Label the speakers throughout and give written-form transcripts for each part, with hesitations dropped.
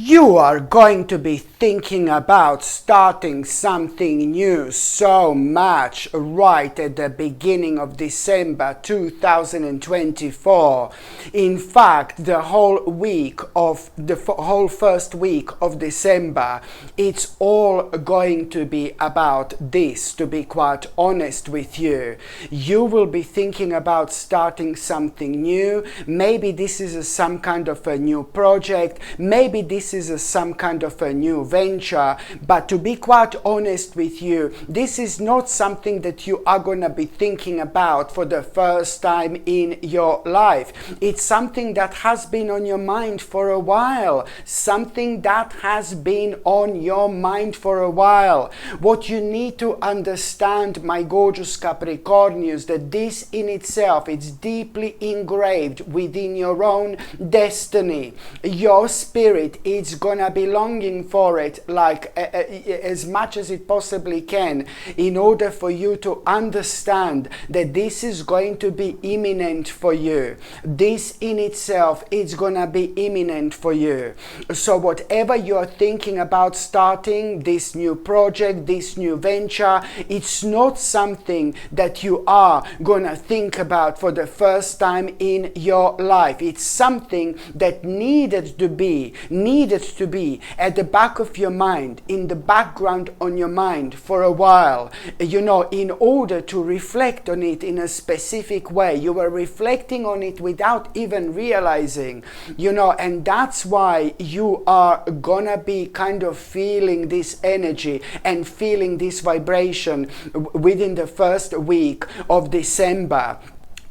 Speaker 1: You are going to be thinking about starting something new so much right at the beginning of December 2024. In fact, the whole first week of December, it's all going to be about this, to be quite honest with you. You will be thinking about starting something new. Maybe this is some kind of a new project. Maybe this is some kind of a new venture, but to be quite honest with you, this is not something that you are going to be thinking about for the first time in your life. It's something that has been on your mind for a while. Something that has been on your mind for a while. What you need to understand, my gorgeous Capricornians, that this in itself is deeply engraved within your own destiny. Your spirit is gonna be longing for it like as much as it possibly can, in order for you to understand that this is going to be imminent for you. This in itself is gonna be imminent for you. So whatever you're thinking about starting, this new project, this new venture, it's not something that you are gonna think about for the first time in your life. It's something that needed to be at the back of your mind, in the background on your mind for a while, in order to reflect on it in a specific way. You were reflecting on it without even realizing, and that's why you are gonna be kind of feeling this energy and feeling this vibration within the first week of December.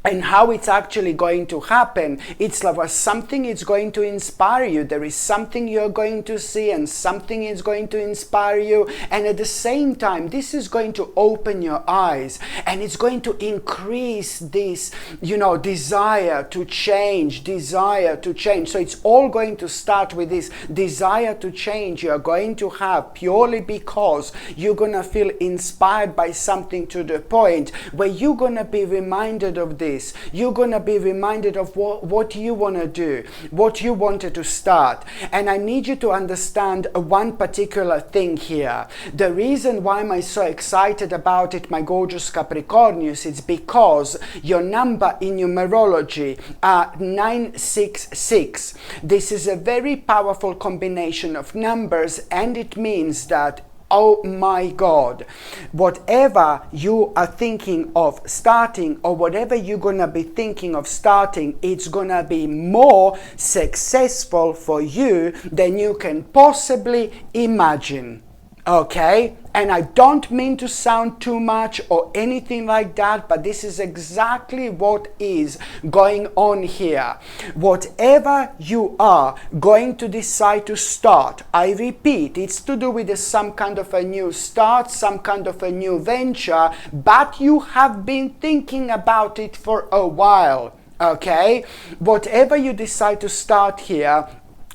Speaker 1: And how it's actually going to happen, it's like something is going to inspire you. There is something you're going to see, and something is going to inspire you. And at the same time, this is going to open your eyes, and it's going to increase this, desire to change. So it's all going to start with this desire to change you're going to have, purely because you're going to feel inspired by something, to the point where you're going to be reminded of this. You're going to be reminded of what you want to do, what you wanted to start. And I need you to understand one particular thing here. The reason why I'm so excited about it, my gorgeous Capricornius, is because your number in numerology are 966. This is a very powerful combination of numbers, and it means that, oh my God, whatever you are thinking of starting, or whatever you're going to be thinking of starting, it's going to be more successful for you than you can possibly imagine. Okay? And I don't mean to sound too much or anything like that, but this is exactly what is going on here. Whatever you are going to decide to start, I repeat, it's to do with some kind of a new start, some kind of a new venture, but you have been thinking about it for a while. Okay? Whatever you decide to start here,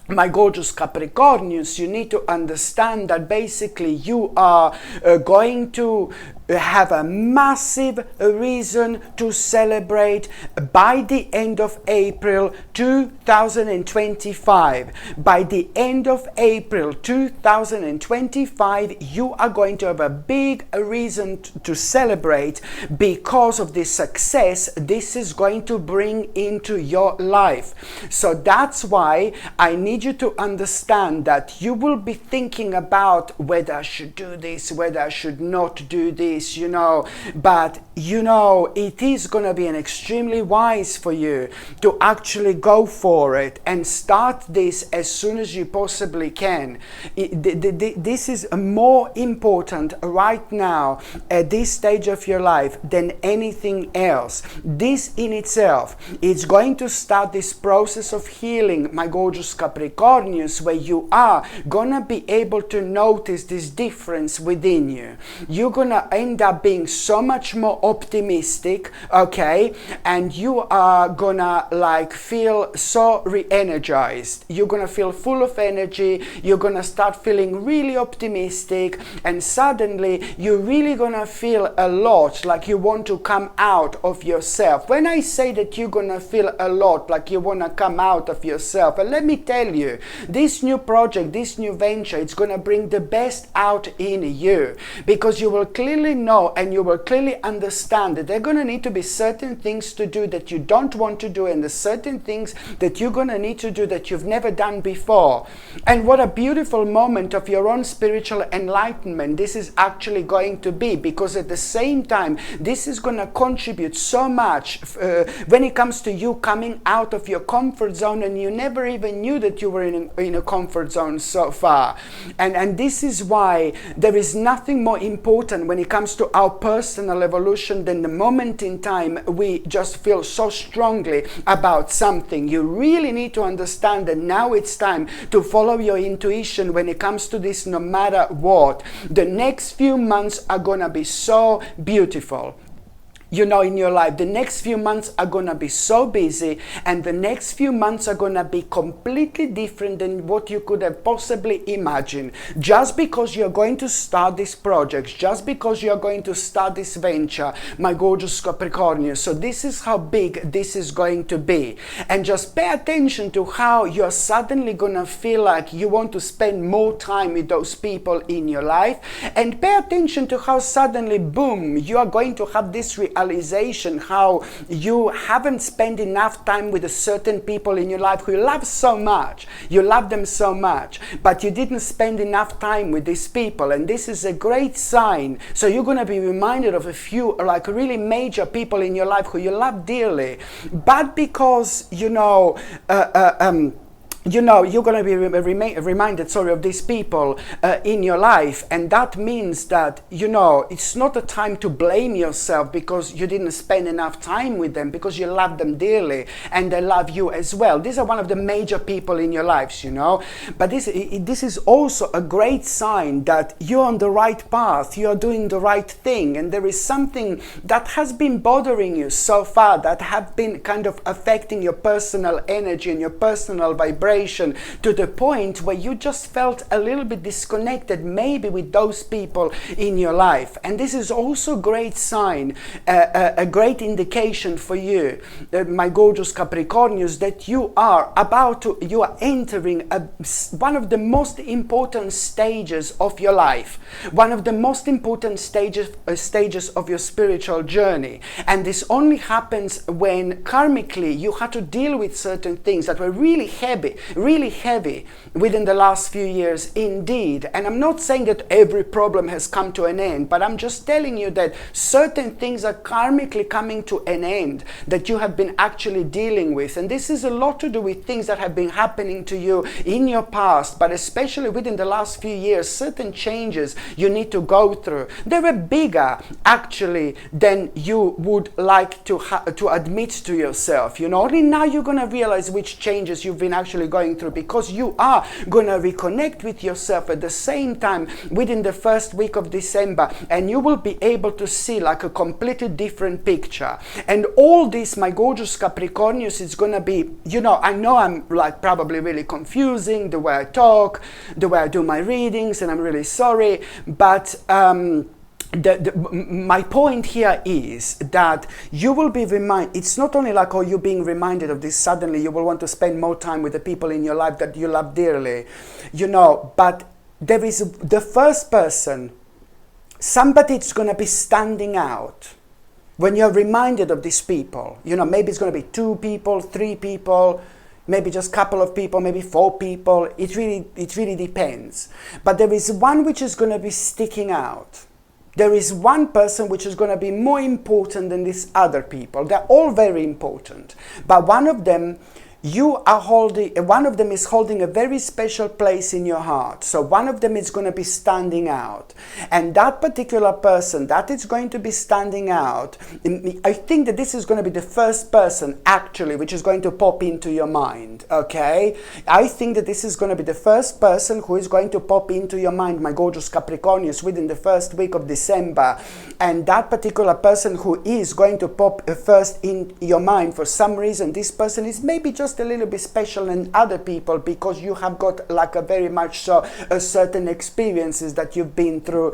Speaker 1: my gorgeous Capricornians, you need to understand that basically you are going to have a massive reason to celebrate by the end of April 2025. By the end of April 2025, you are going to have a big reason to celebrate because of the success this is going to bring into your life. So that's why I need you to understand that you will be thinking about whether I should do this, whether I should not do this, but it is going to be an extremely wise for you to actually go for it and start this as soon as you possibly can. This is more important right now at this stage of your life than anything else. This in itself is going to start this process of healing, my gorgeous Capricornius, where you are gonna be able to notice this difference within you. You're gonna end up being so much more optimistic, okay, and you are gonna like feel so re-energized. You're gonna feel full of energy, you're gonna start feeling really optimistic, and suddenly you're really gonna feel a lot like you want to come out of yourself. When I say that you're gonna feel a lot like you wanna come out of yourself, and let me tell you, this new project, this new venture, it's gonna bring the best out in you, because you will clearly know and you will clearly understand that there are going to need to be certain things to do that you don't want to do, and the certain things that you're going to need to do that you've never done before. And what a beautiful moment of your own spiritual enlightenment this is actually going to be, because at the same time this is going to contribute so much when it comes to you coming out of your comfort zone, and you never even knew that you were in a comfort zone so far. And this is why there is nothing more important when it comes to our personal evolution than the moment in time we just feel so strongly about something. You really need to understand that now it's time to follow your intuition when it comes to this, no matter what. The next few months are gonna be so beautiful. You know, in your life, the next few months are going to be so busy, and the next few months are going to be completely different than what you could have possibly imagined. Just because you're going to start this project, just because you're going to start this venture, my gorgeous Capricornians. So this is how big this is going to be. And just pay attention to how you're suddenly going to feel like you want to spend more time with those people in your life. And pay attention to how suddenly, boom, you are going to have this realization how you haven't spent enough time with a certain people in your life who you love so much. You love them so much, but you didn't spend enough time with these people, and this is a great sign. So you're going to be reminded of a few like really major people in your life who you love dearly, but because you're going to be reminded, of these people in your life. And that means that, it's not a time to blame yourself because you didn't spend enough time with them, because you love them dearly and they love you as well. These are one of the major people in your lives, But this is also a great sign that you're on the right path, you're doing the right thing, and there is something that has been bothering you so far, that have been kind of affecting your personal energy and your personal vibration, to the point where you just felt a little bit disconnected maybe with those people in your life. And this is also a great sign, a great indication for you, my gorgeous Capricornians, that you are entering one of the most important stages of your life, one of the most important stages of your spiritual journey. And this only happens when karmically you had to deal with certain things that were really heavy within the last few years indeed. And I'm not saying that every problem has come to an end, but I'm just telling you that certain things are karmically coming to an end that you have been actually dealing with. And this is a lot to do with things that have been happening to you in your past, but especially within the last few years, certain changes you need to go through. They were bigger actually than you would like to admit to yourself. Only now you're going to realize which changes you've been actually going through, because you are going to reconnect with yourself at the same time within the first week of December, and you will be able to see like a completely different picture. And all this, my gorgeous Capricornians, is going to be, I know I'm like probably really confusing the way I talk, the way I do my readings, and I'm really sorry, but my point here is that you will be reminded. It's not only like, you're being reminded of this, suddenly you will want to spend more time with the people in your life that you love dearly, but there is the first person, somebody that's going to be standing out when you're reminded of these people. Maybe it's going to be 2 people, 3 people, maybe just a couple of people, maybe 4 people. It really depends. But there is one which is going to be sticking out. There is one person which is going to be more important than these other people. They're all very important. But one of them you are holding, one of them is holding a very special place in your heart. So one of them is going to be standing out. And that particular person that is going to be standing out, I think that this is going to be the first person actually which is going to pop into your mind, okay? I think that this is going to be the first person who is going to pop into your mind, my gorgeous Capricornians, within the first week of December. And that particular person who is going to pop first in your mind, for some reason, this person is maybe just a little bit special than other people, because you have got like a very much so certain experiences that you've been through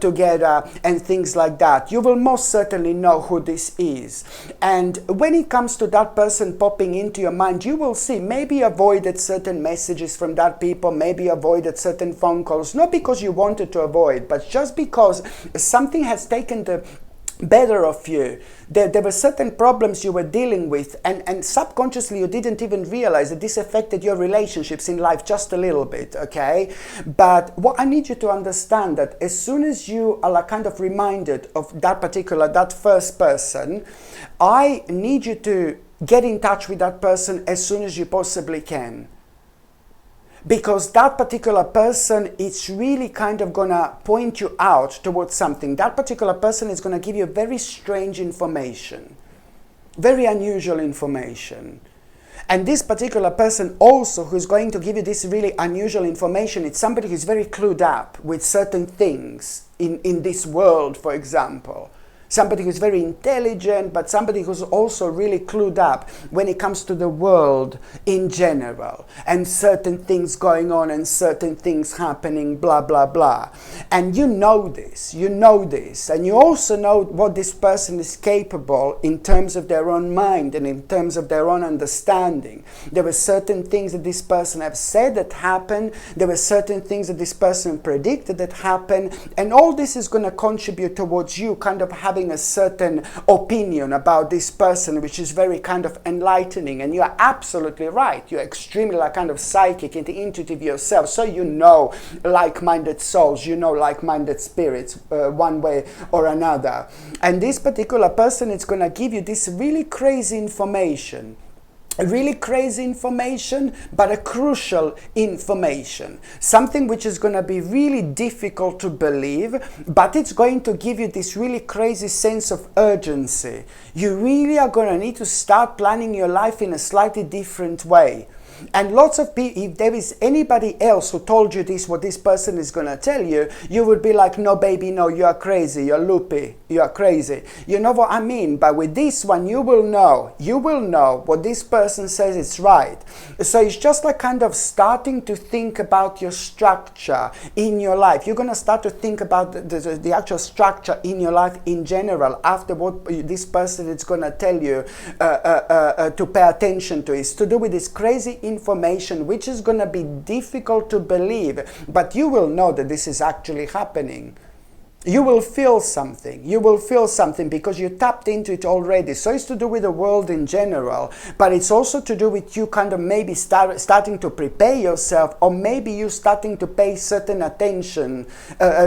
Speaker 1: together and things like that. You will most certainly know who this is. And when it comes to that person popping into your mind, you will see, maybe avoided certain messages from that people, maybe avoided certain phone calls, not because you wanted to avoid, but just because something has taken the better of you. There were certain problems you were dealing with, and subconsciously you didn't even realize that this affected your relationships in life just a little bit, okay? But what I need you to understand, that as soon as you are like kind of reminded of that first person, I need you to get in touch with that person as soon as you possibly can. Because that particular person is really kind of gonna point you out towards something. That particular person is gonna give you very strange information, very unusual information. And this particular person also who's going to give you this really unusual information, it's somebody who's very clued up with certain things in this world, for example. Somebody who's very intelligent, but somebody who's also really clued up when it comes to the world in general, and certain things going on and certain things happening, blah, blah, blah. And you know this, and you also know what this person is capable in terms of their own mind and in terms of their own understanding. There were certain things that this person have said that happened, there were certain things that this person predicted that happened, and all this is going to contribute towards you kind of having a certain opinion about this person, which is very kind of enlightening. And you are absolutely right, you're extremely like kind of psychic and intuitive yourself, so you know like-minded souls, you know like-minded spirits one way or another. And this particular person is going to give you this really crazy information. Really crazy information, but a crucial information. Something which is going to be really difficult to believe, but it's going to give you this really crazy sense of urgency. You really are going to need to start planning your life in a slightly different way. And lots of people, if there is anybody else who told you this, what this person is going to tell you, you would be like, no baby, no, you are crazy, you're loopy, you are crazy. You know what I mean? But with this one, you will know what this person says is right. So it's just like kind of starting to think about your structure in your life. You're going to start to think about the actual structure in your life in general after what this person is going to tell you to pay attention to. It's to do with this crazy information which is going to be difficult to believe, but you will know that this is actually happening. You will feel something. You will feel something because you tapped into it already. So it's to do with the world in general, but it's also to do with you kind of maybe starting to prepare yourself, or maybe you starting to pay certain attention,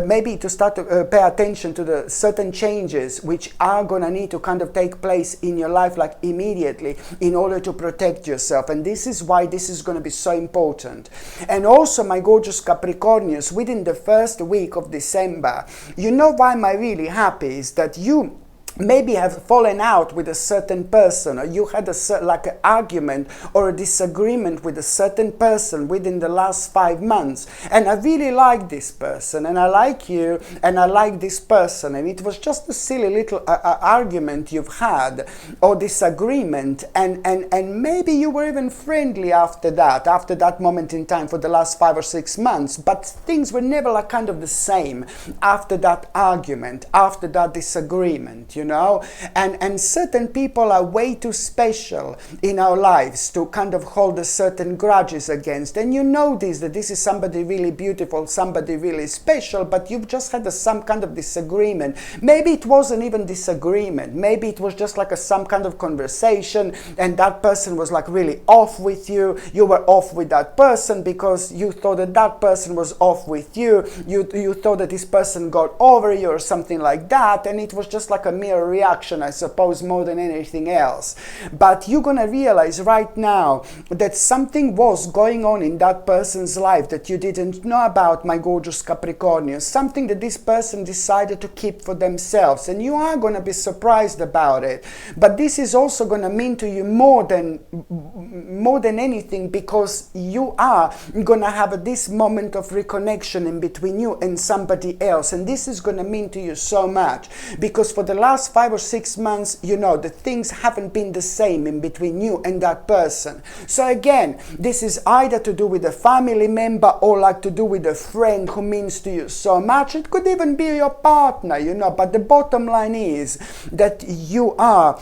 Speaker 1: maybe to start to pay attention to the certain changes which are going to need to kind of take place in your life like immediately in order to protect yourself. And this is why this is going to be so important. And also, my gorgeous Capricornians, within the first week of December, you know why I'm really happy is that you maybe have fallen out with a certain person, or you had like an argument or a disagreement with a certain person within the last 5 months, and I really like this person, and I like you, and I like this person, and it was just a silly little argument you've had or disagreement, and maybe you were even friendly after that moment in time for the last 5 or 6 months, but things were never like kind of the same after that argument, after that disagreement, you know. And certain people are way too special in our lives to kind of hold a certain grudges against. And you know this, that this is somebody really beautiful, somebody really special, but you've just had some kind of disagreement. Maybe it wasn't even disagreement. Maybe it was just like some kind of conversation, and that person was like really off with you. You were off with that person because you thought that that person was off with you. You thought that this person got over you or something like that, and it was just like a mere mere reaction, I suppose, more than anything else. But you're gonna realize right now that something was going on in that person's life that you didn't know about, my gorgeous Capricornians. Something that this person decided to keep for themselves, and you are gonna be surprised about it. But this is also gonna mean to you more than anything, because you are gonna have this moment of reconnection in between you and somebody else, and this is gonna mean to you so much, because for the last 5 or 6 months, you know, the things haven't been the same in between you and that person. So again, this is either to do with a family member or like to do with a friend who means to you so much. It could even be your partner, you know, but the bottom line is that you are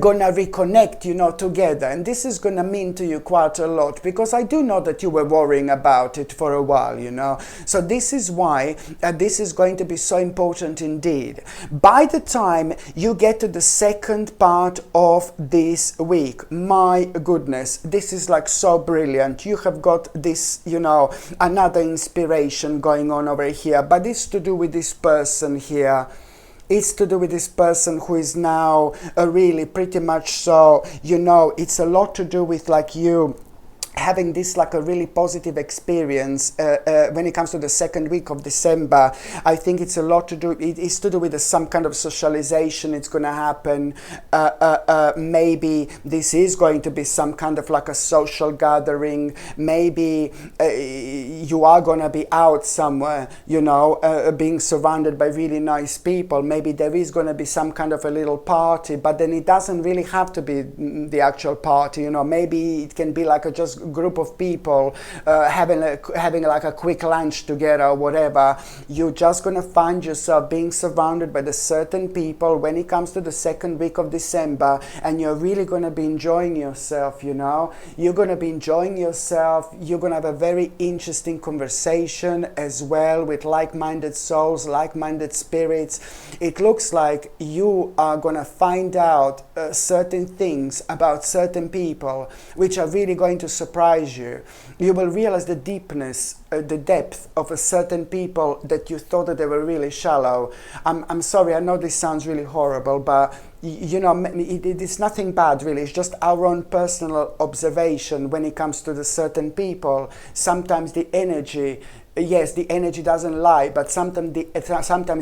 Speaker 1: gonna reconnect, you know, together, and this is gonna mean to you quite a lot, because I do know that you were worrying about it for a while, you know. So this is why this is going to be so important indeed. By the time you get to the second part of this week, my goodness, this is like so brilliant. You have got this, you know, another inspiration going on over here, but it's to do with this person here. It's to do with this person who is now really pretty much so, you know, it's a lot to do with like you having this like a really positive experience when it comes to the second week of December. I think it's a lot to do, it is to do with some kind of socialization. It's going to happen. Maybe this is going to be some kind of like a social gathering. Maybe you are going to be out somewhere, you know, being surrounded by really nice people. Maybe there is going to be some kind of a little party, but then it doesn't really have to be the actual party, you know. Maybe it can be like a just group of people having like a quick lunch together or whatever. You're just gonna find yourself being surrounded by the certain people when it comes to the second week of December, and you're really gonna be enjoying yourself, you know. You're gonna be enjoying yourself. You're gonna have a very interesting conversation as well with like-minded souls, like-minded spirits. It looks like you are gonna find out certain things about certain people which are really going to surprise you. You will realize the deepness, the depth of a certain people that you thought that they were really shallow. I'm sorry, I know this sounds really horrible, but you know, it's nothing bad really. It's just our own personal observation when it comes to the certain people. Sometimes the energy, yes, the energy doesn't lie, but sometimes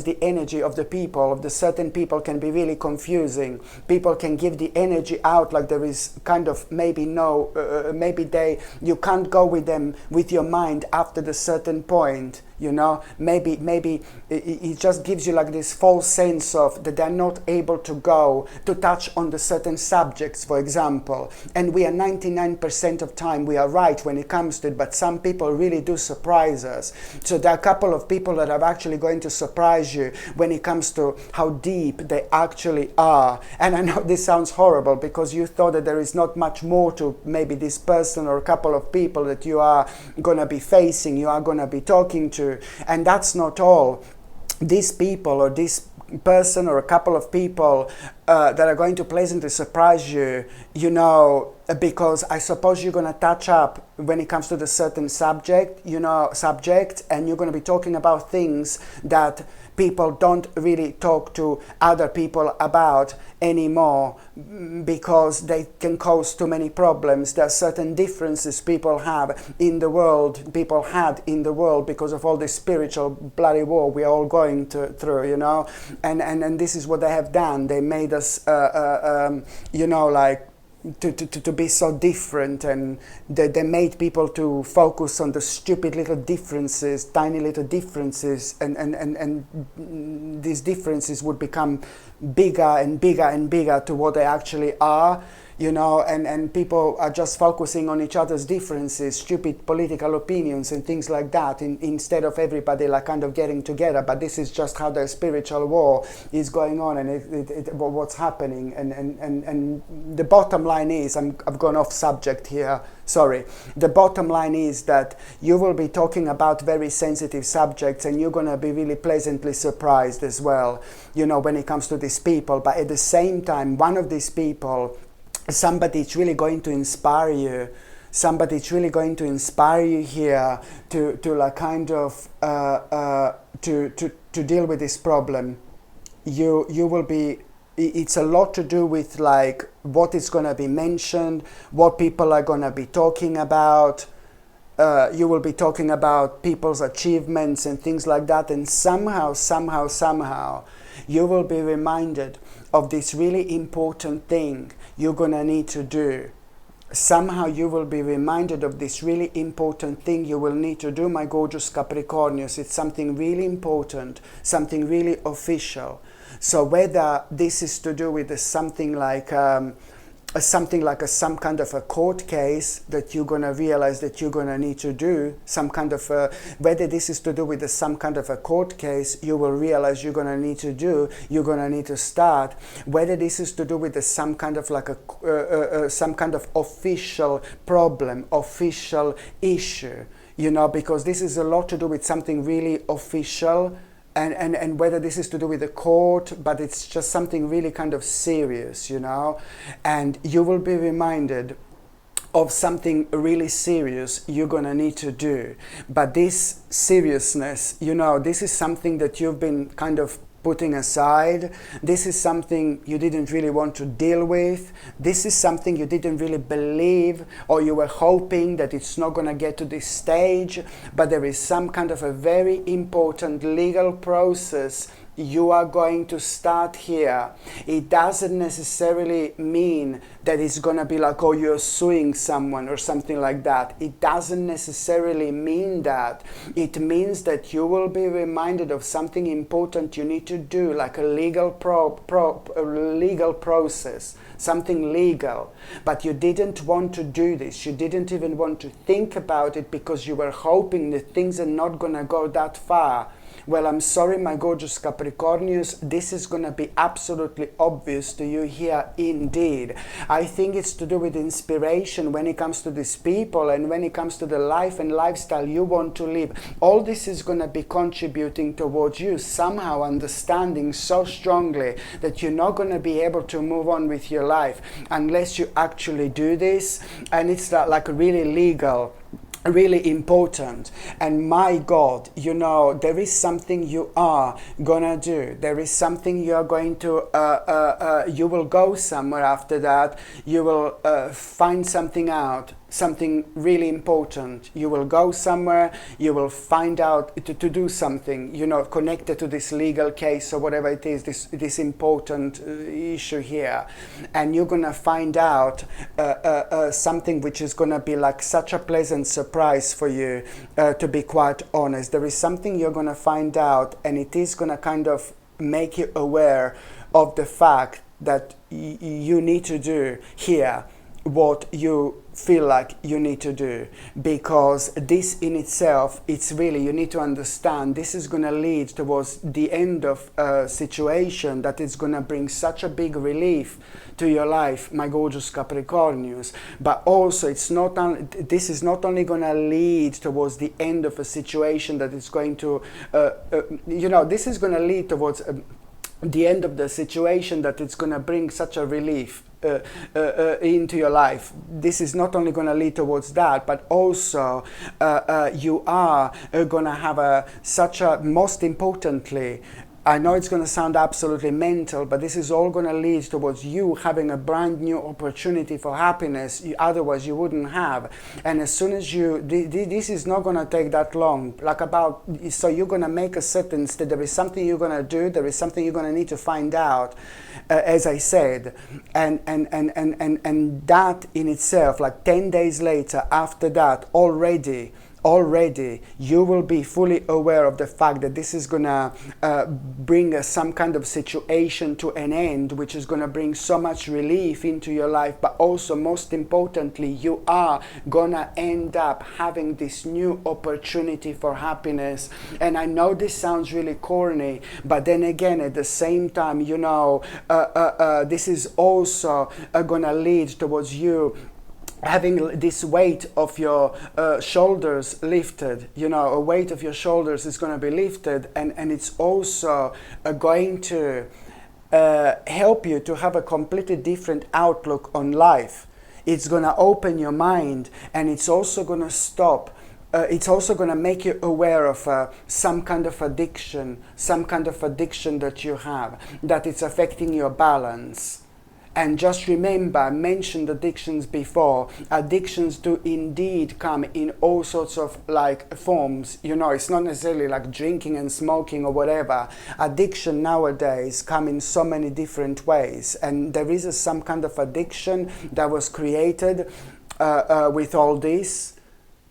Speaker 1: the energy of the people, of the certain people, can be really confusing. People can give the energy out like there is kind of maybe you can't go with them with your mind after the certain point. You know, maybe it just gives you like this false sense of that they're not able to go to touch on the certain subjects, for example. And we are 99% of time we are right when it comes to it, but some people really do surprise us. So there are a couple of people that are actually going to surprise you when it comes to how deep they actually are. And I know this sounds horrible because you thought that there is not much more to maybe this person or a couple of people that you are going to be facing, you are going to be talking to. And that's not all. These people or this person or a couple of people that are going to pleasantly surprise you, you know, because I suppose you're going to touch up when it comes to the certain subject, you know, and you're going to be talking about things that people don't really talk to other people about anymore because they can cause too many problems. There are certain differences people have in the world, people had in the world because of all this spiritual bloody war we're all going through, you know, and this is what they have done. They made us, you know, like, to be so different, and they made people to focus on the stupid little differences, tiny little differences, and these differences would become bigger and bigger and bigger to what they actually are, you know, and people are just focusing on each other's differences, stupid political opinions and things like that, instead of everybody like kind of getting together. But this is just how the spiritual war is going on, and what's happening, and the bottom line is, I've gone off subject here, sorry. The bottom line is that you will be talking about very sensitive subjects, and you're going to be really pleasantly surprised as well, you know, when it comes to these people. But at the same time, one of these people, somebody is really going to inspire you. Somebody is really going to inspire you here to like kind of to deal with this problem. You will be it's a lot to do with like what is going to be mentioned, what people are going to be talking about. You will be talking about people's achievements and things like that, and somehow you will be reminded of this really important thing you're going to need to do. Somehow you will be reminded of this really important thing you will need to do, my gorgeous Capricornius. It's something really important, something really official. So whether this is to do with something like some kind of a court case that you're going to realize that you're going to need to do, some kind of whether this is to do with some kind of a court case you will realize you're going to need to do, you're going to need to start, whether this is to do with some kind of like some kind of official problem, official issue, you know, because this is a lot to do with something really official. And whether this is to do with the court, but it's just something really kind of serious, you know, and you will be reminded of something really serious you're gonna need to do. But this seriousness, you know, this is something that you've been kind of putting aside. This is something you didn't really want to deal with. This is something you didn't really believe, or you were hoping that it's not going to get to this stage, but there is some kind of a very important legal process you are going to start here. It doesn't necessarily mean that it's going to be like, oh, you're suing someone or something like that. It doesn't necessarily mean that. It means that you will be reminded of something important you need to do, like a legal legal process, something legal. But you didn't want to do this. You didn't even want to think about it because you were hoping that things are not going to go that far. Well, I'm sorry, my gorgeous Capricornius, this is going to be absolutely obvious to you here indeed. I think it's to do with inspiration when it comes to these people and when it comes to the life and lifestyle you want to live. All this is going to be contributing towards you somehow understanding so strongly that you're not going to be able to move on with your life unless you actually do this. And it's like really legal, really important. And my God, you know, there is something you are gonna do. There is something you are going to you will go somewhere after that. You will find something out, something really important. You will go somewhere, you will find out to do something, you know, connected to this legal case or whatever it is, this important issue here. And you're gonna find out something which is gonna be like such a pleasant surprise for you, to be quite honest. There is something you're gonna find out, and it is gonna kind of make you aware of the fact that you need to do here what you feel like you need to do, because this in itself, it's really, you need to understand, this is going to lead towards the end of a situation that is going to bring such a big relief to your life, my gorgeous Capricornius. But also it's not this is not only going to lead towards the end of a situation that is going to you know, this is going to lead towards the end of the situation that it's going to bring such a relief into your life. This is not only going to lead towards that, but also you are going to have such a, most importantly, I know it's going to sound absolutely mental, but this is all going to lead towards you having a brand new opportunity for happiness otherwise you wouldn't have. And as soon as you, this is not going to take that long, like about, so you're going to make a certain step, there is something you're going to do, there is something you're going to need to find out, as I said, and that in itself, like 10 days later, after that, already you will be fully aware of the fact that this is going to bring some kind of situation to an end, which is going to bring so much relief into your life. But also, most importantly, you are going to end up having this new opportunity for happiness. And I know this sounds really corny, but then again, at the same time, you know, this is also going to lead towards you having this weight of your shoulders lifted. You know, a weight of your shoulders is going to be lifted, and it's also going to help you to have a completely different outlook on life. It's going to open your mind, and it's also going to stop it's also going to make you aware of some kind of addiction that you have, that it's affecting your balance. And just remember, I mentioned addictions before. Addictions do indeed come in all sorts of like forms. You know, it's not necessarily like drinking and smoking or whatever. Addiction nowadays come in so many different ways. And there is some kind of addiction that was created with all this.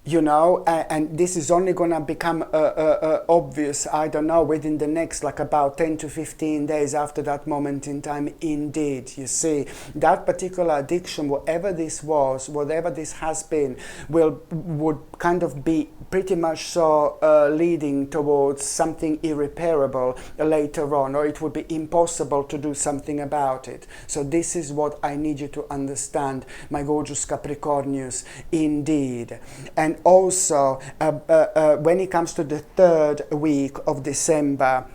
Speaker 1: You know, and this is only going to become obvious, I don't know, within the next like about 10 to 15 days after that moment in time. Indeed, you see, that particular addiction, whatever this was, whatever this has been, would kind of be pretty much so leading towards something irreparable later on, or it would be impossible to do something about it. So this is what I need you to understand, my gorgeous Capricornius, indeed. And also, when it comes to the third week of December,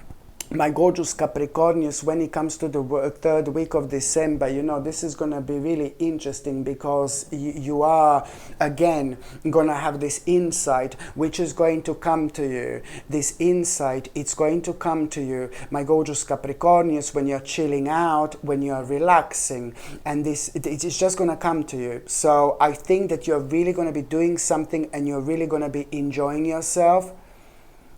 Speaker 1: my gorgeous Capricornius, when it comes to the third week of December, you know, this is going to be really interesting, because you are, again, going to have this insight which is going to come to you. This insight, it's going to come to you, my gorgeous Capricornius, when you're chilling out, when you're relaxing, and it's just going to come to you. So I think that you're really going to be doing something, and you're really going to be enjoying yourself.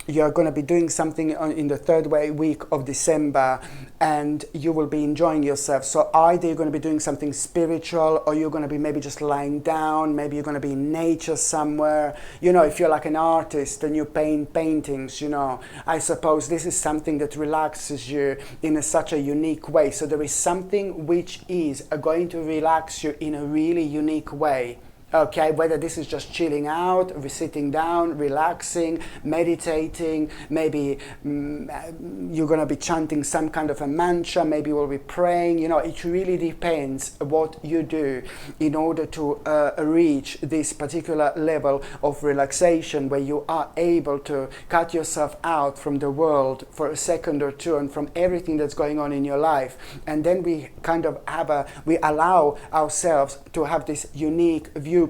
Speaker 1: You're going to be doing something in the third week of December, and you will be enjoying yourself. So either you're going to be doing something spiritual, or you're going to be maybe just lying down, maybe you're going to be in nature somewhere. You know, if you're like an artist and you paint paintings, you know, I suppose this is something that relaxes you in such a unique way. So there is something which is going to relax you in a really unique way. Okay, whether this is just chilling out, sitting down, relaxing, meditating, maybe you're going to be chanting some kind of a mantra, maybe you will be praying. You know, it really depends what you do in order to reach this particular level of relaxation, where you are able to cut yourself out from the world for a second or two, and from everything that's going on in your life. And then we kind of we allow ourselves to have this unique viewpoint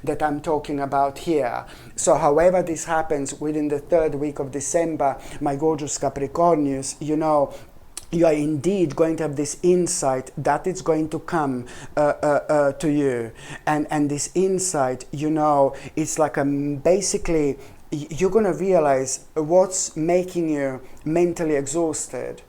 Speaker 1: that I'm talking about here. So however this happens within the third week of December, my gorgeous Capricornius, you know, you are indeed going to have this insight that is going to come to you. And this insight, you know, it's like basically you're going to realize what's making you mentally exhausted.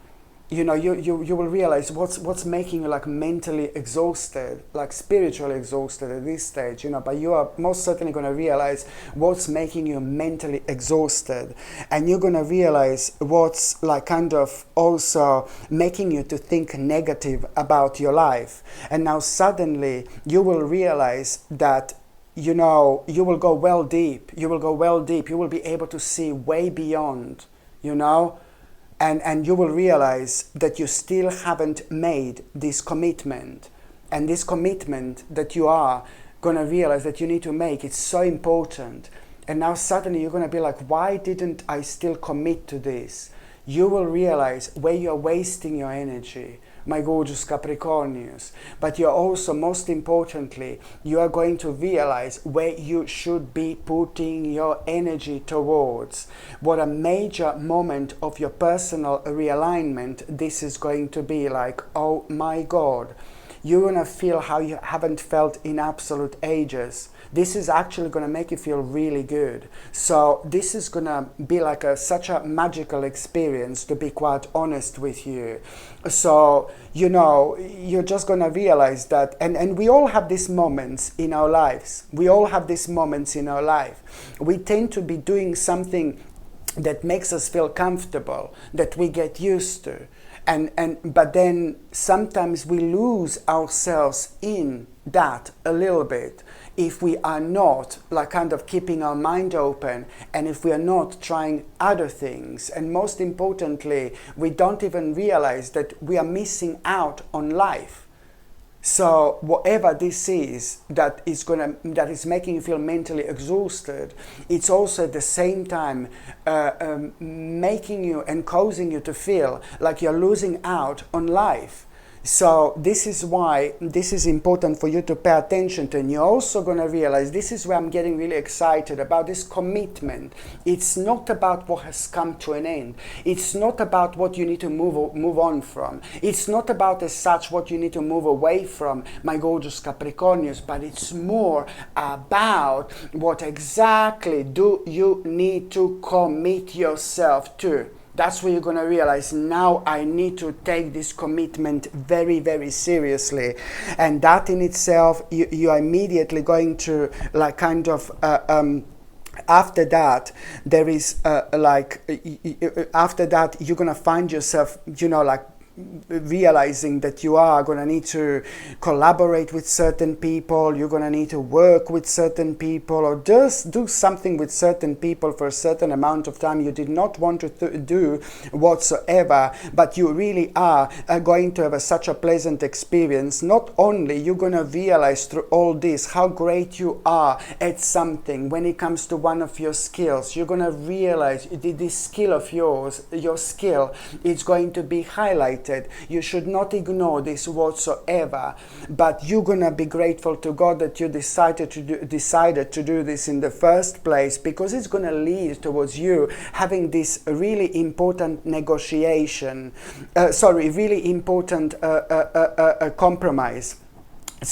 Speaker 1: You know, you will realize what's making you like mentally exhausted, like spiritually exhausted at this stage, you know, but you are most certainly going to realize what's making you mentally exhausted. And you're going to realize what's like kind of also making you to think negative about your life. And now suddenly you will realize that, you know, you will go well deep. You will go well deep. You will be able to see way beyond, you know. And you will realize that you still haven't made this commitment. And this commitment that you are going to realize that you need to make, it's so important. And now suddenly you're going to be like, why didn't I still commit to this? You will realize where you're wasting your energy, my gorgeous Capricornius. But you're also, most importantly, you are going to realize where you should be putting your energy towards. What a major moment of your personal realignment this is going to be. Like, oh my God, you're going to feel how you haven't felt in absolute ages. This is actually going to make you feel really good. So this is going to be like such a magical experience, to be quite honest with you. So, you know, you're just going to realize that, and we all have these moments in our lives. We all have these moments in our life. We tend to be doing something that makes us feel comfortable, that we get used to. But then sometimes we lose ourselves in that a little bit if we are not like kind of keeping our mind open, and if we are not trying other things. And most importantly, we don't even realize that we are missing out on life. So whatever this is that is making you feel mentally exhausted, it's also at the same time making you and causing you to feel like you're losing out on life. So this is why this is important for you to pay attention to. And you're also going to realize, this is where I'm getting really excited about this commitment. It's not about what has come to an end. It's not about what you need to move on from. It's not about as such what you need to move away from, my gorgeous Capricornians, but it's more about what exactly do you need to commit yourself to. That's where you're going to realize, now I need to take this commitment very, very seriously. And that in itself, you are immediately going to like kind of after that, there is after that, you're going to find yourself, like realizing that you are going to need to collaborate with certain people, you're going to need to work with certain people, or just do something with certain people for a certain amount of time you did not want to do whatsoever, but you really are going to have such a pleasant experience. Not only you're going to realize through all this how great you are at something when it comes to one of your skills, you're going to realize this skill of yours, your skill, is going to be highlighted. You should not ignore this whatsoever, but you're gonna be grateful to God that you decided to do this in the first place, because it's gonna lead towards you having this really important negotiation, really important compromise.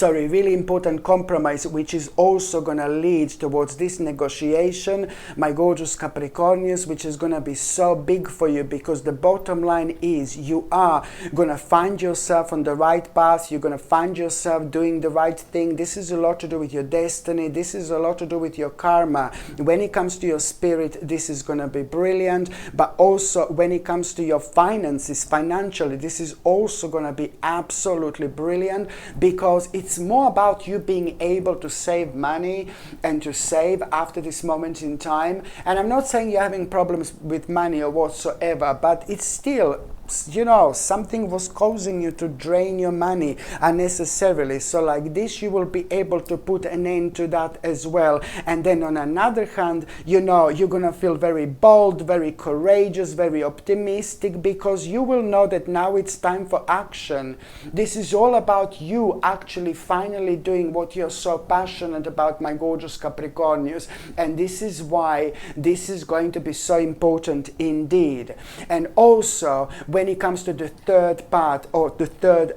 Speaker 1: Really important compromise, which is also going to lead towards this negotiation, my gorgeous Capricornians, which is going to be so big for you, because the bottom line is you are going to find yourself on the right path. You're going to find yourself doing the right thing. This is a lot to do with your destiny. This is a lot to do with your karma. When it comes to your spirit, this is going to be brilliant. But also when it comes to your finances, financially, this is also going to be absolutely brilliant, because it's more about you being able to save money and to save after this moment in time. And I'm not saying you're having problems with money or whatsoever, but it's still, something was causing you to drain your money unnecessarily. So like this, you will be able to put an end to that as well. And then on another hand, you're going to feel very bold, very courageous, very optimistic, because you will know that now it's time for action. This is all about you actually finally doing what you're so passionate about, my gorgeous Capricornians. And this is why this is going to be so important indeed. And also, when it comes to the third part, or the third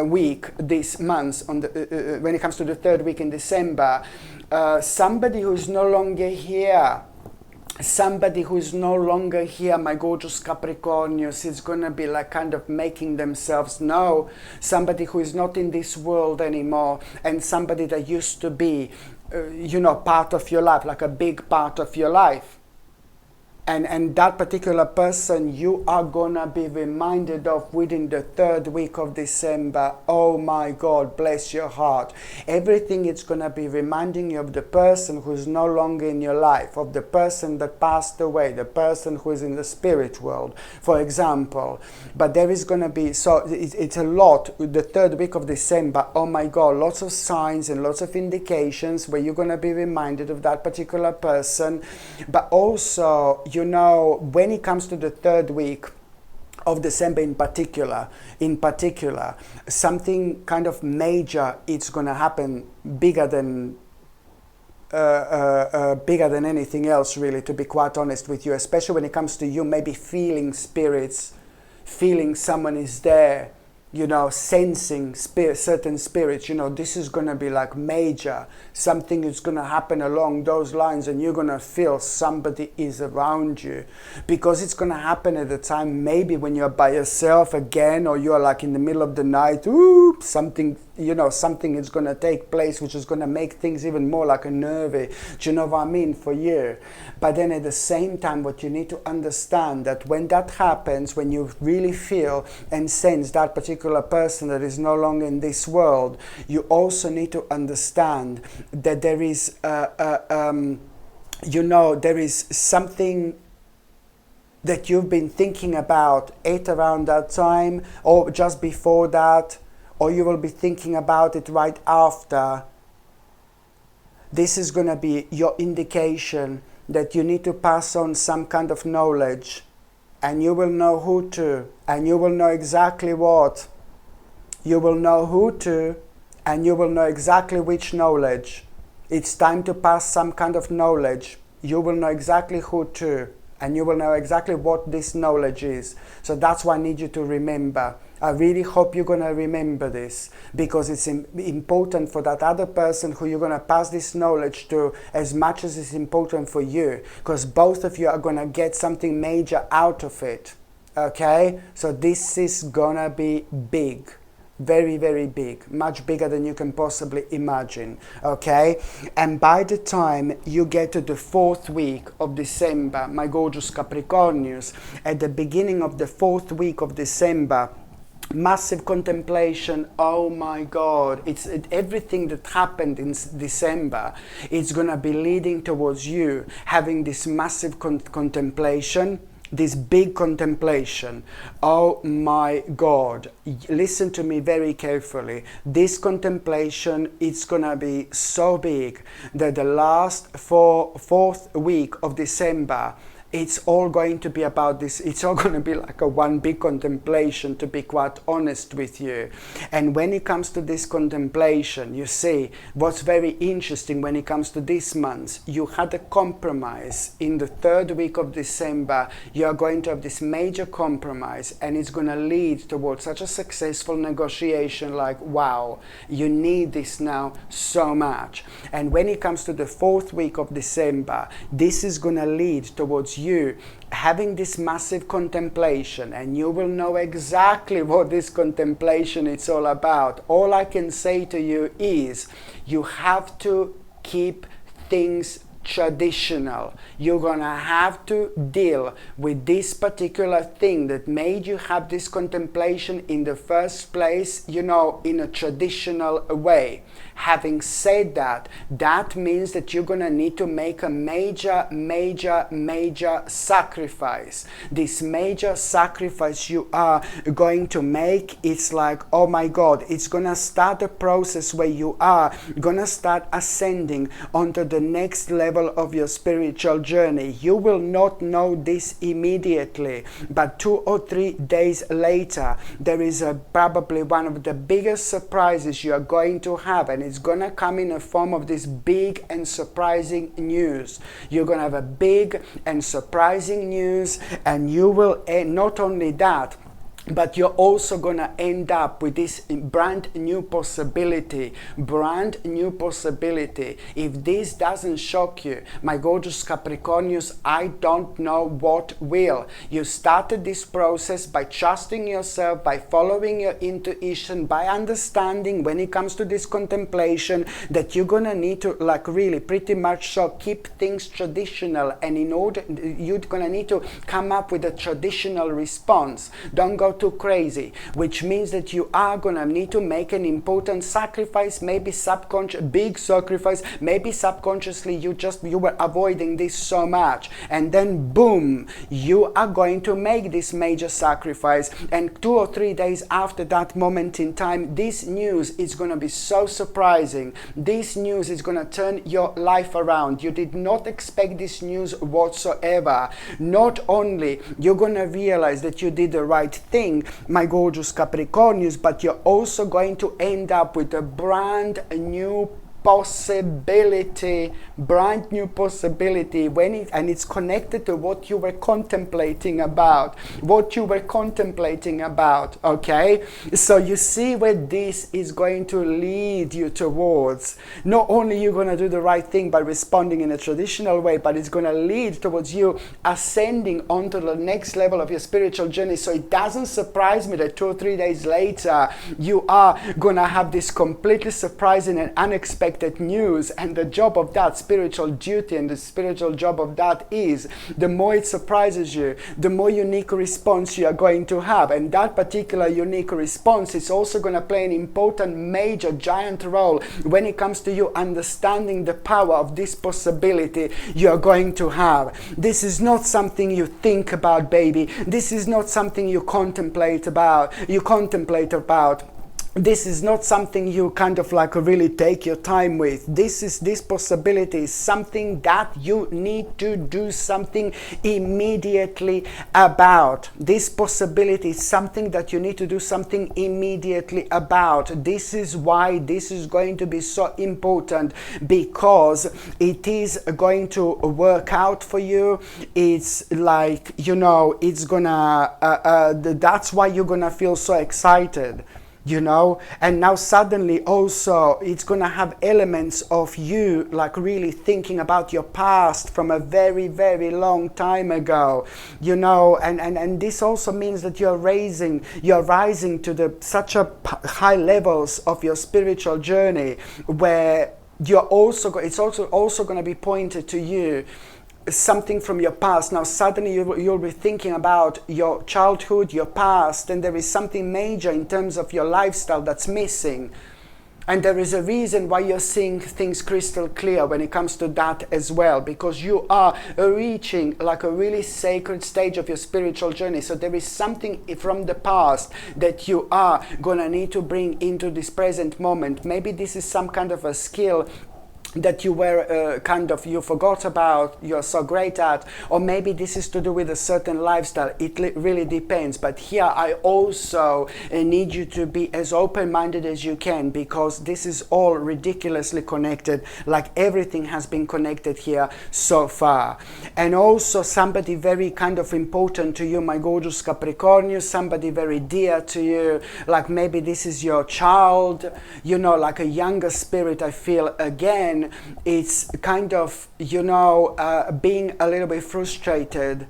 Speaker 1: week this month, when it comes to the third week in December, somebody who's no longer here, my gorgeous Capricornians, is going to be like kind of making themselves know. Somebody who is not in this world anymore, and somebody that used to be, part of your life, like a big part of your life. And that particular person you are gonna be reminded of within the third week of December. Oh my God, bless your heart. Everything is gonna be reminding you of the person who's no longer in your life, of the person that passed away, the person who is in the spirit world, for example. But there is gonna be, so it's a lot, the third week of December, oh my God, lots of signs and lots of indications where you're gonna be reminded of that particular person. But also, when it comes to the third week of December in particular, something kind of major, it's going to happen bigger than anything else, really, to be quite honest with you, especially when it comes to you maybe feeling spirits, feeling someone is there, sensing certain spirits. This is going to be like major. Something is going to happen along those lines, and you're going to feel somebody is around you, because it's going to happen at a time maybe when you're by yourself again, or you're like in the middle of the night. Something is going to take place, which is going to make things even more like a nervy. Do you know what I mean, for you? But then at the same time, what you need to understand, that when that happens, when you really feel and sense that particular person that is no longer in this world, you also need to understand that there is there is something that you've been thinking about at around that time, or just before that, or you will be thinking about it right after. This is going to be your indication that you need to pass on some kind of knowledge and you will know who to, and you will know exactly what. You will know who to, and you will know exactly which knowledge. It's time to pass some kind of knowledge. You will know exactly who to, and you will know exactly what this knowledge is. So that's what I need you to remember. I really hope you're going to remember this, because it's important for that other person who you're going to pass this knowledge to as much as it's important for you, because both of you are going to get something major out of it. Okay? So this is going to be big. Very, very big. Much bigger than you can possibly imagine. Okay? And by the time you get to the 4th week of December, my gorgeous Capricornians, at the beginning of the 4th week of December, massive contemplation. Oh my God, it's everything that happened in December, it's gonna be leading towards you having this massive contemplation, this big contemplation. Oh my God, listen to me very carefully. This contemplation, it's gonna be so big that the last 4th week of December, it's all going to be about this. It's all going to be like a one big contemplation, to be quite honest with you. And when it comes to this contemplation, you see, what's very interesting when it comes to this month, you had a compromise. In the 3rd week of December, you are going to have this major compromise, and it's going to lead towards such a successful negotiation, like, wow, you need this now so much. And when it comes to the 4th week of December, this is going to lead towards you having this massive contemplation, and you will know exactly what this contemplation is all about. All I can say to you is you have to keep things traditional. You're gonna have to deal with this particular thing that made you have this contemplation in the first place, you know, in a traditional way. Having said that, that means that you're gonna need to make a major sacrifice. This major sacrifice you are going to make, it's like, oh my God, it's gonna start a process where you are gonna start ascending onto the next level of your spiritual journey. You will not know this immediately, but 2 or 3 days later, there is probably one of the biggest surprises you are going to have, and it's gonna come in the form of this big and surprising news. You're gonna have a big and surprising news, and you will, not only that, but you're also going to end up with this brand new possibility. If this doesn't shock you, my gorgeous Capricornians, I don't know what will. You started this process by trusting yourself, by following your intuition, by understanding when it comes to this contemplation that you're going to need to, like, really pretty much so keep things traditional, and in order, you're going to need to come up with a traditional response. Don't go too crazy, which means that you are gonna need to make an important sacrifice, maybe big sacrifice, maybe subconsciously you were avoiding this so much, and then boom, you are going to make this major sacrifice, and 2 or 3 days after that moment in time, this news is gonna be so surprising. This news is gonna turn your life around. You did not expect this news whatsoever. Not only you're gonna realize that you did the right thing, my gorgeous Capricornians, but you're also going to end up with a brand new possibility, and it's connected to what you were contemplating about, okay? So you see where this is going to lead you towards. Not only you're going to do the right thing by responding in a traditional way, but it's going to lead towards you ascending onto the next level of your spiritual journey. So it doesn't surprise me that 2 or 3 days later, you are going to have this completely surprising and unexpected news. And the job of that spiritual duty and the spiritual job of that is, the more it surprises you, the more unique response you are going to have. And that particular unique response is also going to play an important, major, giant role when it comes to you understanding the power of this possibility you are going to have. This is not something you think about, baby. This is not something you contemplate about. this is not something you kind of like really take your time with. This possibility is something that you need to do something immediately about. This possibility is something that you need to do something immediately about. This is why this is going to be so important, because it is going to work out for you. It's like, you know, it's gonna that's why you're gonna feel so excited, you know. And now suddenly also it's gonna have elements of you like really thinking about your past from a very, very long time ago, you know. And this also means that you're rising to the such a high levels of your spiritual journey, where it's also going to be pointed to you something from your past. Now suddenly you'll be thinking about your childhood, your past, and there is something major in terms of your lifestyle that's missing. And there is a reason why you're seeing things crystal clear when it comes to that as well, because you are reaching like a really sacred stage of your spiritual journey. So there is something from the past that you are gonna need to bring into this present moment. Maybe this is some kind of a skill that you were you forgot about, you're so great at, or maybe this is to do with a certain lifestyle. It really depends. But here I also need you to be as open-minded as you can, because this is all ridiculously connected, like everything has been connected here so far. And also somebody very kind of important to you, my gorgeous Capricornius, somebody very dear to you, like maybe this is your child, you know, like a younger spirit. I feel again it's kind of, you know, being a little bit frustrated.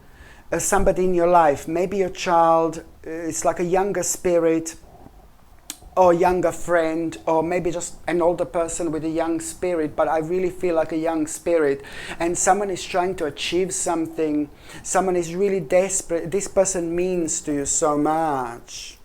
Speaker 1: Somebody in your life, maybe your child, it's like a younger spirit or younger friend, or maybe just an older person with a young spirit, but I really feel like a young spirit, and someone is trying to achieve something. Someone is really desperate. This person means to you so much,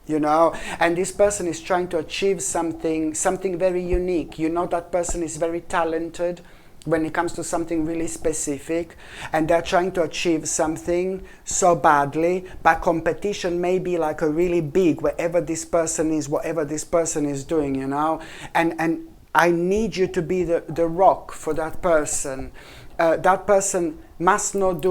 Speaker 1: you know, and this person is trying to achieve something very unique. You know, that person is very talented when it comes to something really specific, and they're trying to achieve something so badly, but competition may be like a really big, wherever this person is, whatever this person is doing, you know. And I need you to be the rock for that person. That person must not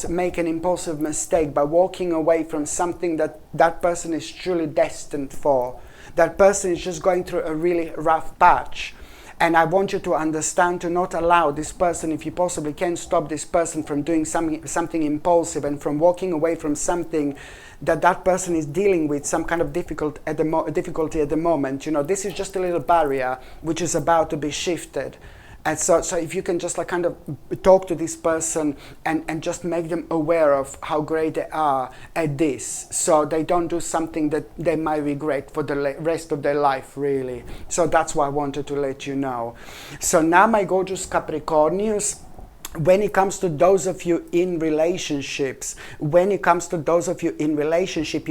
Speaker 1: make an impulsive mistake by walking away from something that person is truly destined for. That person is just going through a really rough patch. And I want you to understand, to not allow this person, if you possibly can, stop this person from doing something impulsive and from walking away from something that person is dealing with, some kind of difficulty at the moment. You know, this is just a little barrier which is about to be shifted. And so if you can just like kind of talk to this person and just make them aware of how great they are at this, so they don't do something that they might regret for the rest of their life, really. So that's why I wanted to let you know. So now, my gorgeous Capricornius, when it comes to those of you in relationships, your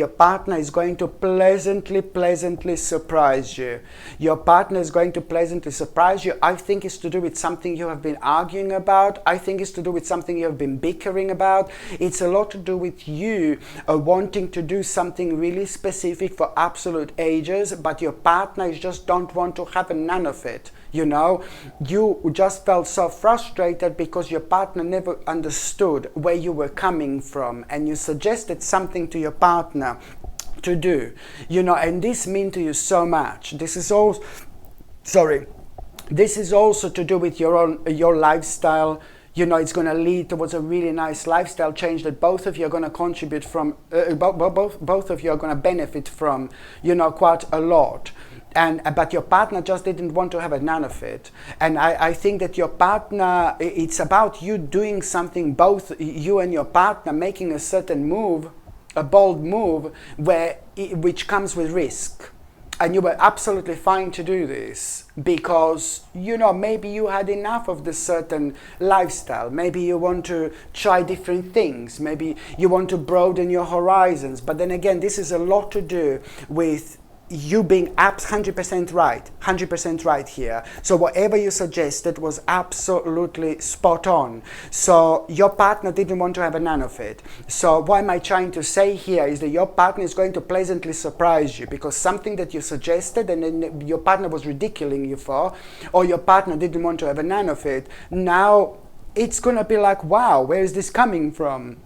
Speaker 1: partner is going to pleasantly surprise you. Your partner is going to pleasantly surprise you. I think it's to do with something you have been arguing about. I think it's to do with something you have been bickering about. It's a lot to do with you wanting to do something really specific for absolute ages, but your partner just don't want to have none of it. You know, you just felt so frustrated because your partner never understood where you were coming from, and you suggested something to your partner to do, you know, and this means to you so much. This is also to do with your lifestyle. You know, it's going to lead towards a really nice lifestyle change that both of you are going to contribute from, both of you are going to benefit from, you know, quite a lot. But your partner just didn't want to have none of it. And I think that your partner, it's about you doing something, both you and your partner making a certain move, a bold move, which comes with risk. And you were absolutely fine to do this because, you know, maybe you had enough of this certain lifestyle. Maybe you want to try different things. Maybe you want to broaden your horizons. But then again, this is a lot to do with you being 100% right, 100% right here. So whatever you suggested was absolutely spot on. So your partner didn't want to have none of it. So what am I trying to say here is that your partner is going to pleasantly surprise you, because something that you suggested and then your partner was ridiculing you for, or your partner didn't want to have none of it, now it's going to be like, wow, where is this coming from?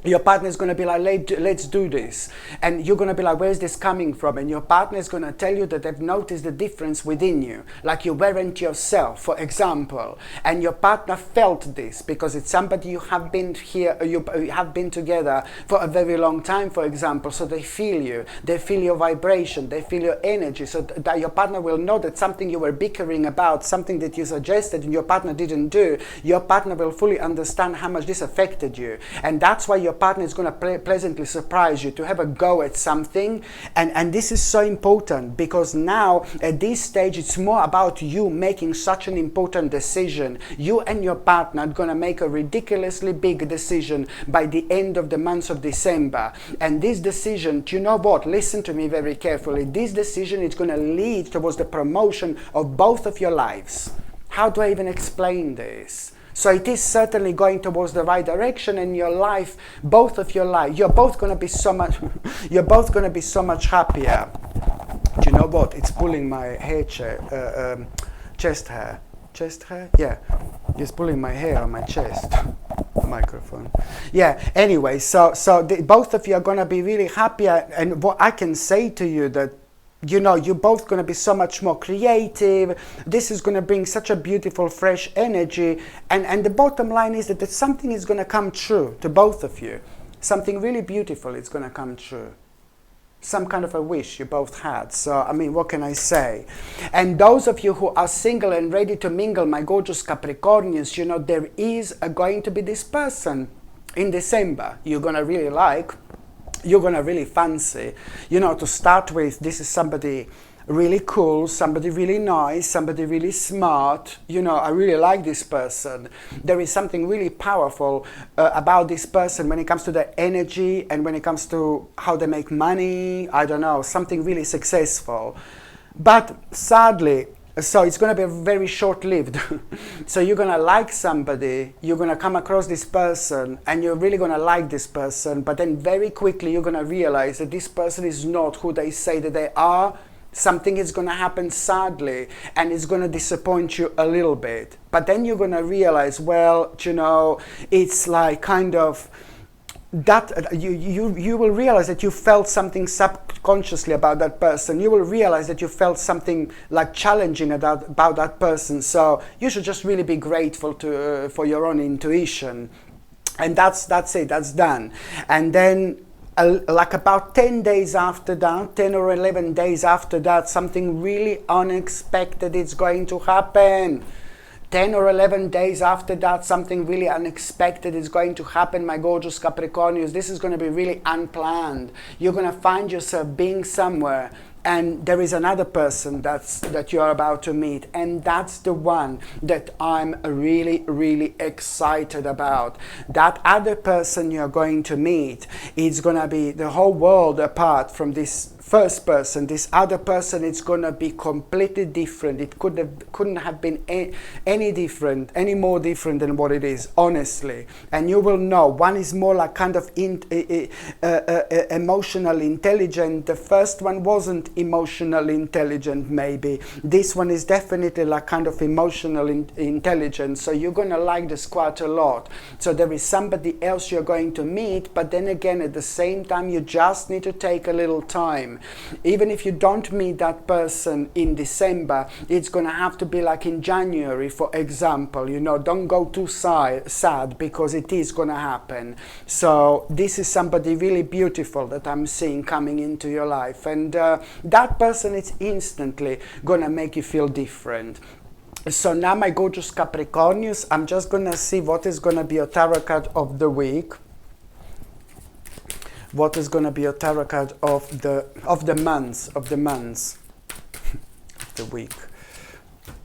Speaker 1: Your partner is going to be like, let's do this. And you're going to be like, where's this coming from? And your partner is going to tell you that they've noticed the difference within you. Like you weren't yourself, for example. And your partner felt this because it's somebody you have been here, you have been together for a very long time, for example. So they feel you. They feel your vibration. They feel your energy. So that your partner will know that something you were bickering about, something that you suggested and your partner didn't do, your partner will fully understand how much this affected you. And that's why your partner is going to pleasantly surprise you, to have a go at something. And this is so important, because now at this stage it's more about you making such an important decision. You and your partner are going to make a ridiculously big decision by the end of the month of December. And this decision, do you know what? Listen to me very carefully. This decision is going to lead towards the promotion of both of your lives. How do I even explain this? So it is certainly going towards the right direction, and your life, both of your life, you're both going to be so much, you're both going to be so much happier. Do you know what? It's pulling my hair, chest hair. Chest hair? Yeah. It's pulling my hair on my chest. Microphone. Yeah. Anyway, so both of you are going to be really happier, and what I can say to you that, you know, you're both going to be so much more creative. This is going to bring such a beautiful, fresh energy. And the bottom line is that something is going to come true to both of you. Something really beautiful is going to come true. Some kind of a wish you both had. So, I mean, what can I say? And those of you who are single and ready to mingle, my gorgeous Capricornians, you know, there is going to be this person in December you're going to really like. You're going to really fancy. You know, to start with, this is somebody really cool, somebody really nice, somebody really smart. You know, I really like this person. There is something really powerful about this person when it comes to their energy and when it comes to how they make money. I don't know, something really successful. But sadly, so it's going to be very short-lived. So you're going to like somebody, you're going to come across this person, and you're really going to like this person, but then very quickly you're going to realize that this person is not who they say that they are. Something is going to happen sadly, and it's going to disappoint you a little bit. But then you're going to realize, well, you know, it's like kind of that you will realize that you felt something subconsciously about that person. You will realize that you felt something like challenging about that person. So you should just really be grateful to for your own intuition, and that's it. That's done. And then like about 10 days after that, 10 or 11 days after that, something really unexpected is going to happen. 10 or 11 days after that, something really unexpected is going to happen, my gorgeous Capricornians. This is going to be really unplanned. You're going to find yourself being somewhere, and there is another person that you are about to meet, and that's the one that I'm really, really excited about. That other person you're going to meet is going to be the whole world apart from this first person. This other person is going to be completely different. It couldn't have been any more different than what it is, honestly. And you will know, one is more like kind of emotional intelligent. The first one wasn't emotionally intelligent, maybe. This one is definitely like kind of emotional intelligence. So you're going to like this quite a lot. So there is somebody else you're going to meet, but then again, at the same time, you just need to take a little time. Even if you don't meet that person in December, it's going to have to be like in January, for example. You know, don't go too sad, because it is going to happen. So this is somebody really beautiful that I'm seeing coming into your life, and that person is instantly going to make you feel different. So now, my gorgeous Capricornians, I'm just going to see what is going to be your tarot card of the week. What is going to be your tarot card of the months of the week?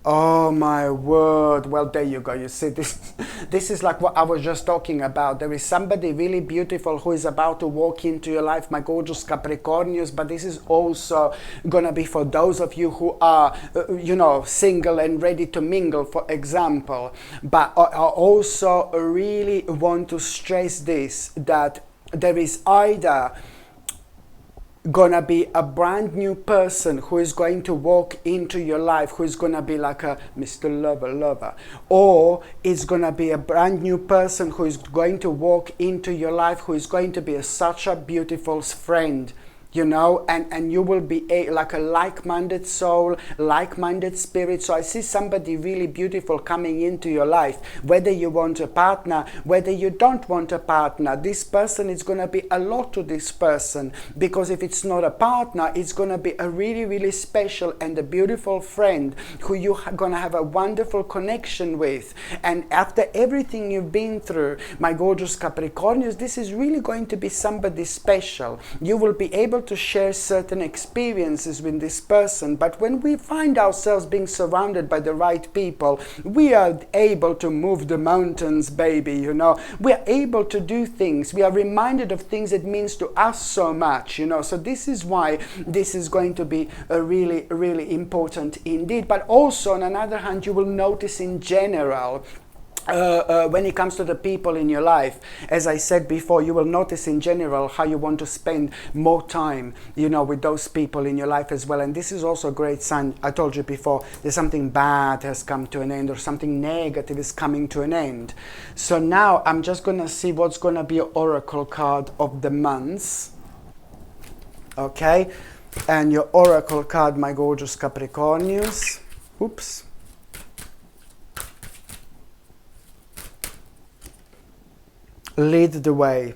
Speaker 1: Oh my word. Well, there you go. You see, this is like what I was just talking about. There is somebody really beautiful who is about to walk into your life, my gorgeous Capricornius, but this is also gonna be for those of you who are, single and ready to mingle, for example. But I also really want to stress this, that there is either gonna be a brand new person who is going to walk into your life, who is gonna be like a Mr. Lover, or it's gonna be a brand new person who is going to walk into your life, who is going to be such a beautiful friend, and you will be like a like-minded soul, like-minded spirit. So I see somebody really beautiful coming into your life, whether you want a partner, whether you don't want a partner. This person is going to be a lot to this person, because if it's not a partner, it's going to be a really, really special and a beautiful friend who you're going to have a wonderful connection with. And after everything you've been through, my gorgeous Capricornius, this is really going to be somebody special. You will be able to share certain experiences with this person, but when we find ourselves being surrounded by the right people, we are able to move the mountains, baby. We are able to do things. We are reminded of things that means to us so much. So this is why this is going to be a really, really important indeed. But also, on another hand, you will notice in general, when it comes to the people in your life, as I said before, you will notice in general how you want to spend more time, with those people in your life as well. And this is also a great sign. I told you before, there's something bad has come to an end, or something negative is coming to an end. So now I'm just going to see what's going to be your oracle card of the months. Okay? And your oracle card, my gorgeous Capricornius. Oops. Lead the way.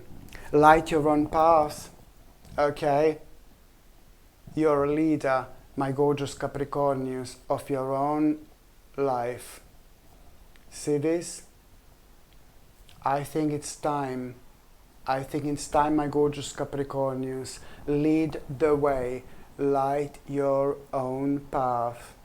Speaker 1: Light your own path. Okay? You're a leader, my gorgeous Capricornius, of your own life. See this? I think it's time. I think it's time, my gorgeous Capricornius. Lead the way. Light your own path.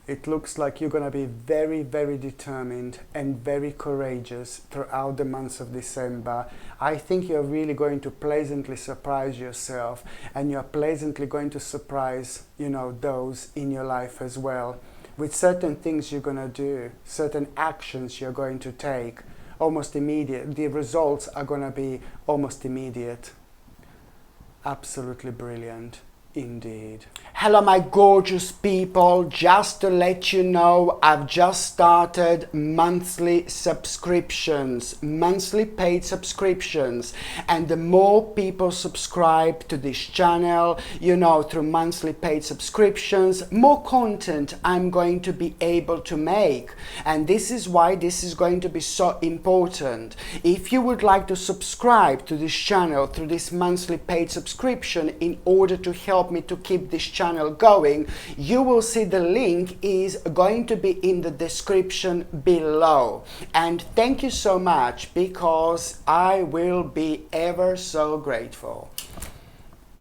Speaker 1: It looks like you're going to be very, very determined and very courageous throughout the months of December. I think you're really going to pleasantly surprise yourself, and you're pleasantly going to surprise, those in your life as well, with certain things you're going to do, certain actions you're going to take, almost immediate. The results are going to be almost immediate. Absolutely brilliant. Indeed. Hello, my gorgeous people. Just to let you know, I've just started monthly subscriptions, monthly paid subscriptions. And the more people subscribe to this channel, through monthly paid subscriptions, more content I'm going to be able to make. And this is why this is going to be so important. If you would like to subscribe to this channel through this monthly paid subscription in order to help me to keep this channel going, you will see the link is going to be in the description below. And thank you so much, because I will be ever so grateful.